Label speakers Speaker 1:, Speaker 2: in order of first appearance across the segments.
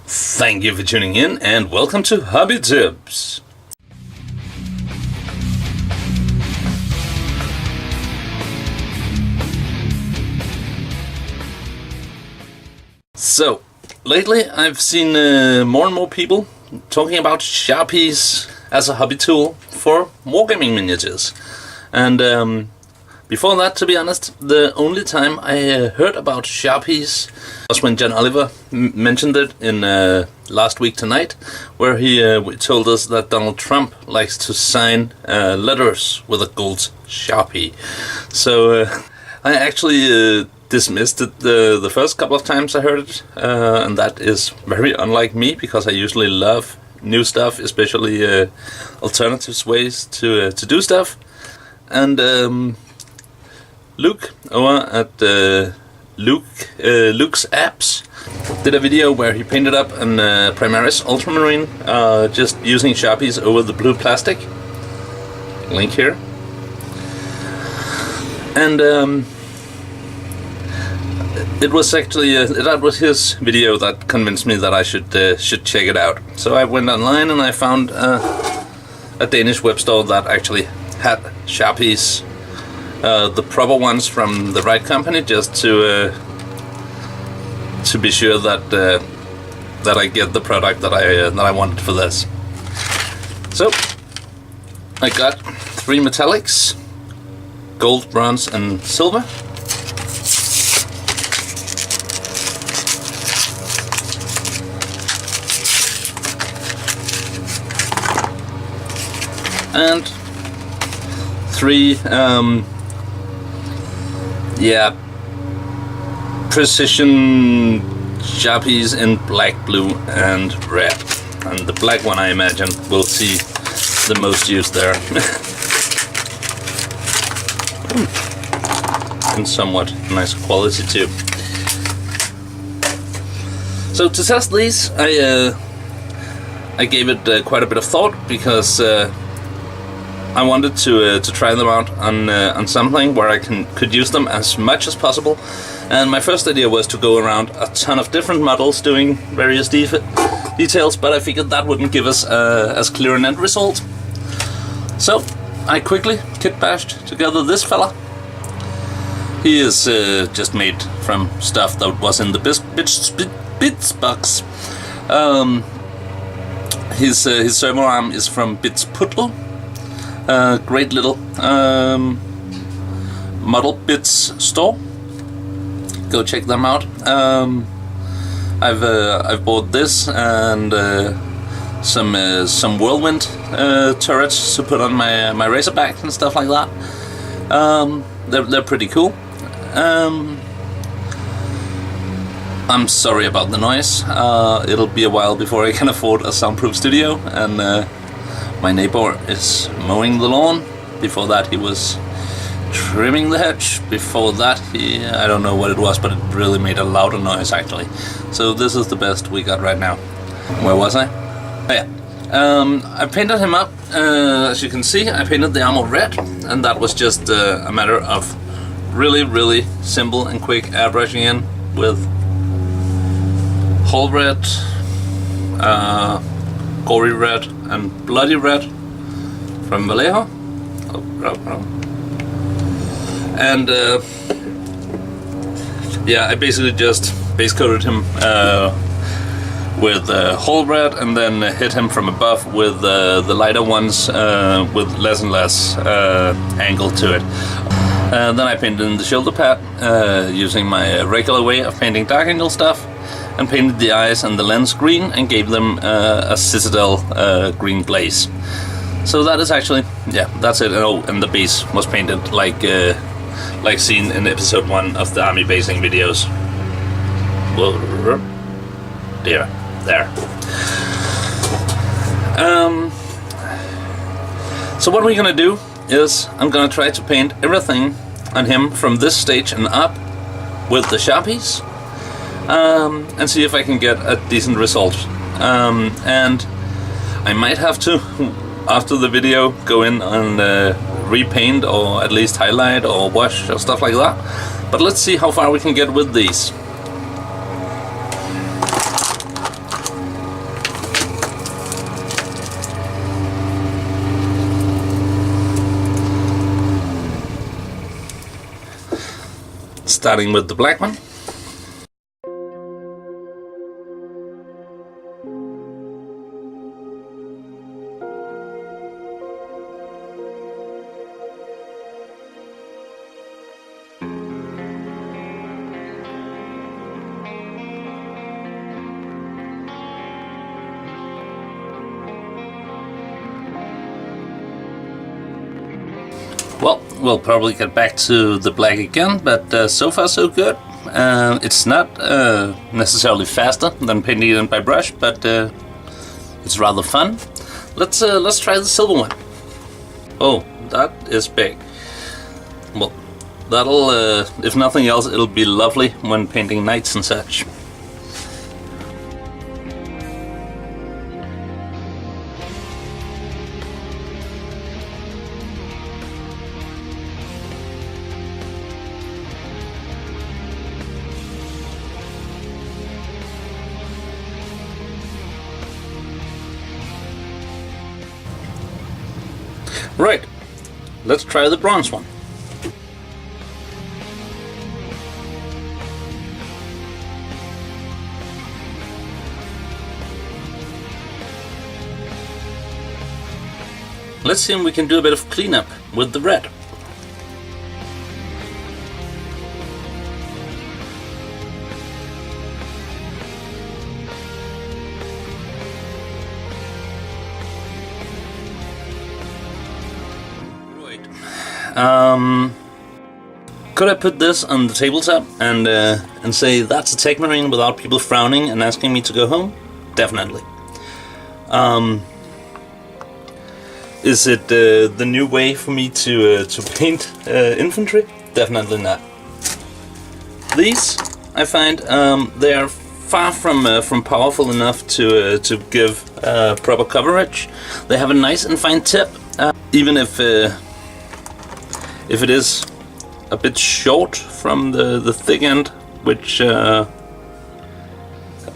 Speaker 1: Thank you for tuning in and welcome to Hobby Tips. So, lately I've seen more and more people talking about Sharpies as a hobby tool for wargaming miniatures. And before that, to be honest, the only time I heard about Sharpies was when John Oliver mentioned it in Last Week Tonight, where he told us that Donald Trump likes to sign letters with a gold Sharpie. So I actually dismissed it the first couple of times I heard it, and that is very unlike me, because I usually love new stuff, especially alternative ways to do stuff. And Luke over at Luke's Apps did a video where he painted up an Primaris Ultramarine just using Sharpies over the blue plastic. Link here. And it was actually that was his video that convinced me that I should check it out. So I went online and I found a Danish web store that actually had Sharpies, the proper ones from the right company, just to be sure that I get the product that I wanted for this. So I got 3 metallics: gold, bronze, and silver. And 3 precision Sharpies in black, blue, and red. And the black one, I imagine, will see the most use there. In somewhat nice quality too. So to test these, I gave it quite a bit of thought, because I wanted to try them out on something where I could use them as much as possible. And my first idea was to go around a ton of different models doing various details, but I figured that wouldn't give us as clear an end result. So I quickly kit bashed together this fella. He is just made from stuff that was in the bits box. His servo arm is from Bits Putlo. Great little model bits store. Go check them out. I've bought this and some whirlwind turrets to put on my Razorback and stuff like that. They're pretty cool. I'm sorry about the noise. It'll be a while before I can afford a soundproof studio, and my neighbor is mowing the lawn. Before that he was trimming the hedge. Before that I don't know what it was, but it really made a louder noise actually. So this is the best we got right now. Where was I? Oh yeah. I painted him up. As you can see, I painted the armor red, and that was just a matter of really simple and quick airbrushing in with whole red, gory red, and bloody red from Vallejo. And I basically just base coated him with whole red, and then hit him from above with the lighter ones with less and less angle to it. Then I painted in the shoulder pad using my regular way of painting dark angle stuff, and painted the eyes and the lens green and gave them a Citadel green glaze. So that is actually, that's it. Oh, and the base was painted like seen in episode 1 of the army basing videos. There. So what we're gonna do is I'm gonna try to paint everything on him from this stage and up with the Sharpies, and see if I can get a decent result. And I might have to, after the video, go in and repaint, or at least highlight or wash or stuff like that. But let's see how far we can get with these. starting with the black one. Well, we'll probably get back to the black again, but so far so good. It's not necessarily faster than painting it by brush, but it's rather fun. Let's try the silver one. Oh, that is big. Well, that'll, if nothing else, it'll be lovely when painting knights and such. Right, let's try the bronze one. Let's see if we can do a bit of cleanup with the red. Could I put this on the tabletop and say that's a tech marine without people frowning and asking me to go home? Definitely. Is it the new way for me to paint infantry? Definitely not. These, I find, they are far from powerful enough to give proper coverage. They have a nice and fine tip, even if it is a bit short from the thick end, which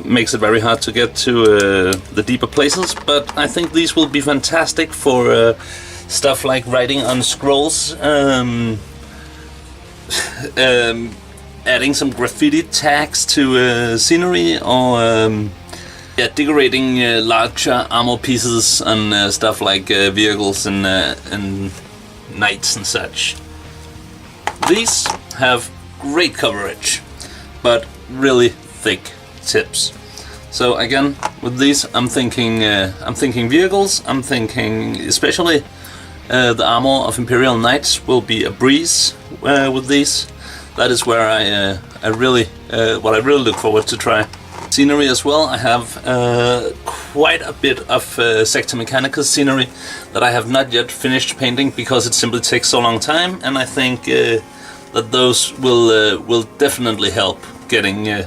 Speaker 1: makes it very hard to get to the deeper places. But I think these will be fantastic for stuff like writing on scrolls, adding some graffiti tags to scenery, or decorating larger armor pieces on stuff like vehicles and knights and such. These have great coverage, but really thick tips. So again, with these, I'm thinking vehicles. I'm thinking especially the armor of Imperial Knights will be a breeze with these. That is where I really what I really look forward to try. Scenery as well. I have quite a bit of Sector Mechanicus scenery that I have not yet finished painting because it simply takes so long time, and I think that those will definitely help getting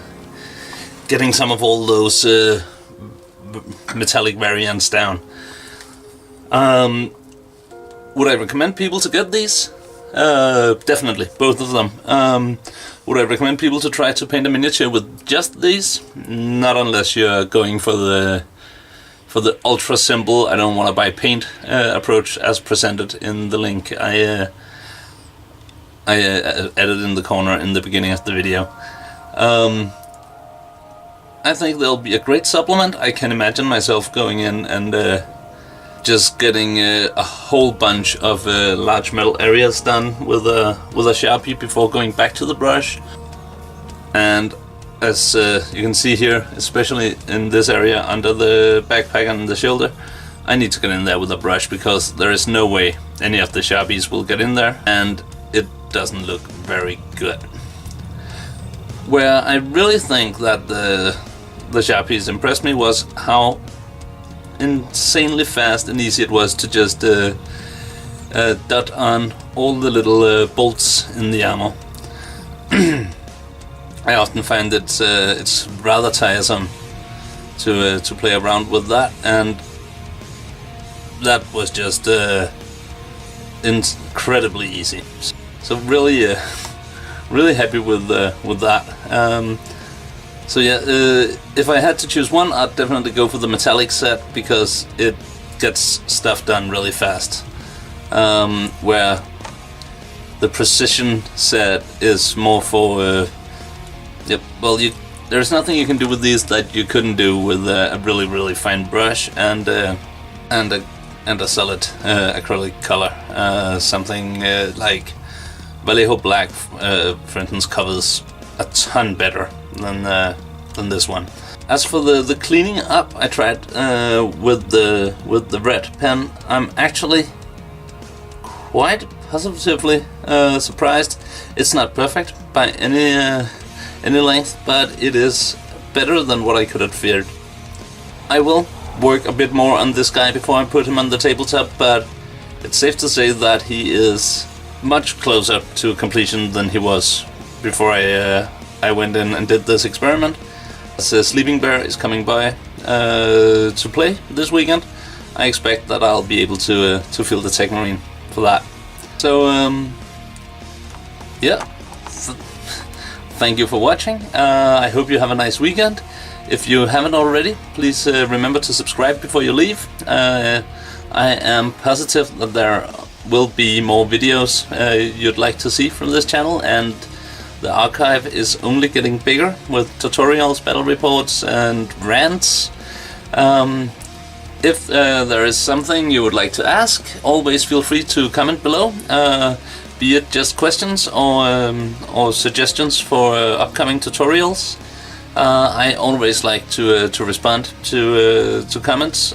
Speaker 1: some of all those metallic variants down. Would I recommend people to get these? Definitely, both of them. Would I recommend people to try to paint a miniature with just these? Not unless you're going for the ultra simple, I don't want to buy paint approach as presented in the link I added in the corner in the beginning of the video. I think they'll be a great supplement. I can imagine myself going in and just getting a whole bunch of large metal areas done with a Sharpie before going back to the brush. And as you can see here, especially in this area under the backpack and the shoulder, I need to get in there with a brush because there is no way any of the Sharpies will get in there, and it doesn't look very good. Where I really think that the Sharpies impressed me was how insanely fast and easy it was to just dot on all the little bolts in the armor. I often find that it's rather tiresome to play around with that, and that was just incredibly easy. So really, really happy with that. So yeah, if I had to choose one, I'd definitely go for the metallic set because it gets stuff done really fast. Where the precision set is more for yep. Well, there's nothing you can do with these that you couldn't do with a really fine brush and a solid acrylic color. Something like Vallejo Black, for instance, covers a ton better than this one. As for the cleaning up, I tried with the red pen. I'm actually quite positively surprised. It's not perfect by any length, but it is better than what I could have feared. I will work a bit more on this guy before I put him on the tabletop, but it's safe to say that he is much closer to completion than he was before I went in and did this experiment. As Sleeping Bear is coming by to play this weekend, I expect that I'll be able to fill the Techmarine for that. So yeah, thank you for watching. I hope you have a nice weekend. If you haven't already, please remember to subscribe before you leave. I am positive that there will be more videos you'd like to see from this channel, and the archive is only getting bigger with tutorials, battle reports, and rants. If there is something you would like to ask, always feel free to comment below. Be it just questions or suggestions for upcoming tutorials. I always like to respond to comments,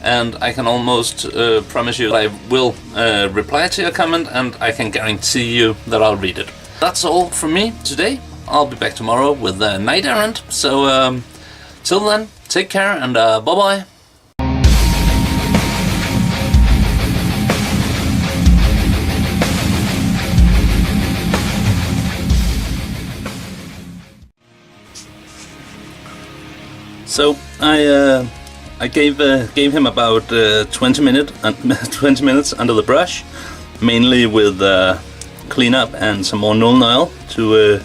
Speaker 1: and I can almost promise you I will reply to your comment, and I can guarantee you that I'll read it. That's all from me today. I'll be back tomorrow with a Night Errant. So till then, take care and bye bye. So I gave him about 20 minutes under the brush, mainly with cleanup and some more Nuln Oil to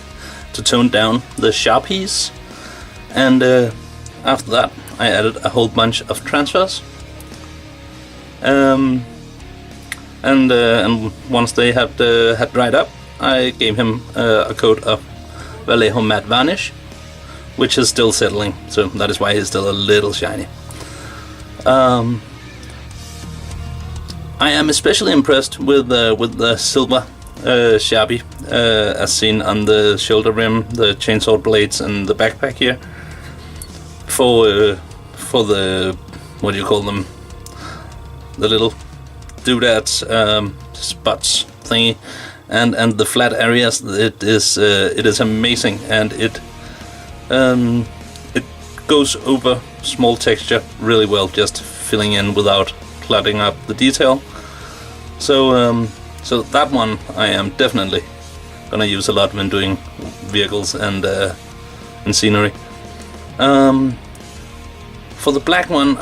Speaker 1: tone down the Sharpies, and after that I added a whole bunch of transfers, and once they had dried up, I gave him a coat of Vallejo Matte Varnish, which is still settling, so that is why he's still a little shiny. I am especially impressed with the silver Sharpie, as seen on the shoulder rim, the chainsaw blades, and the backpack here. For the, what do you call them? The little doodads, spots thingy, and the flat areas. It is amazing, and it goes over small texture really well, just filling in without cluttering up the detail. So so that one I am definitely gonna use a lot when doing vehicles and scenery. For the black one,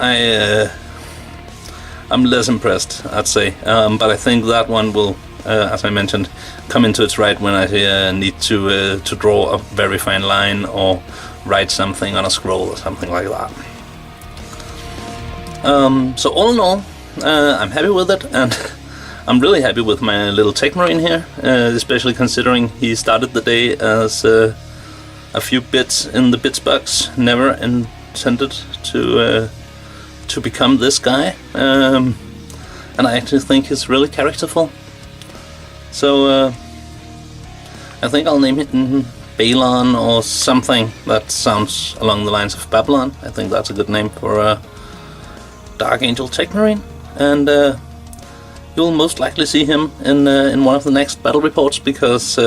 Speaker 1: I'm less impressed, I'd say, but I think that one will, as I mentioned, come into its right when I need to draw a very fine line or write something on a scroll or something like that. So all in all, I'm happy with it, and I'm really happy with my little Techmarine here, especially considering he started the day as a few bits in the bits box, never intended to become this guy, and I actually think he's really characterful. So I think I'll name it Balon or something that sounds along the lines of Babylon. I think that's a good name for a Dark Angel Techmarine, and you'll most likely see him in one of the next battle reports, because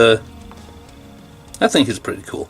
Speaker 1: I think he's pretty cool.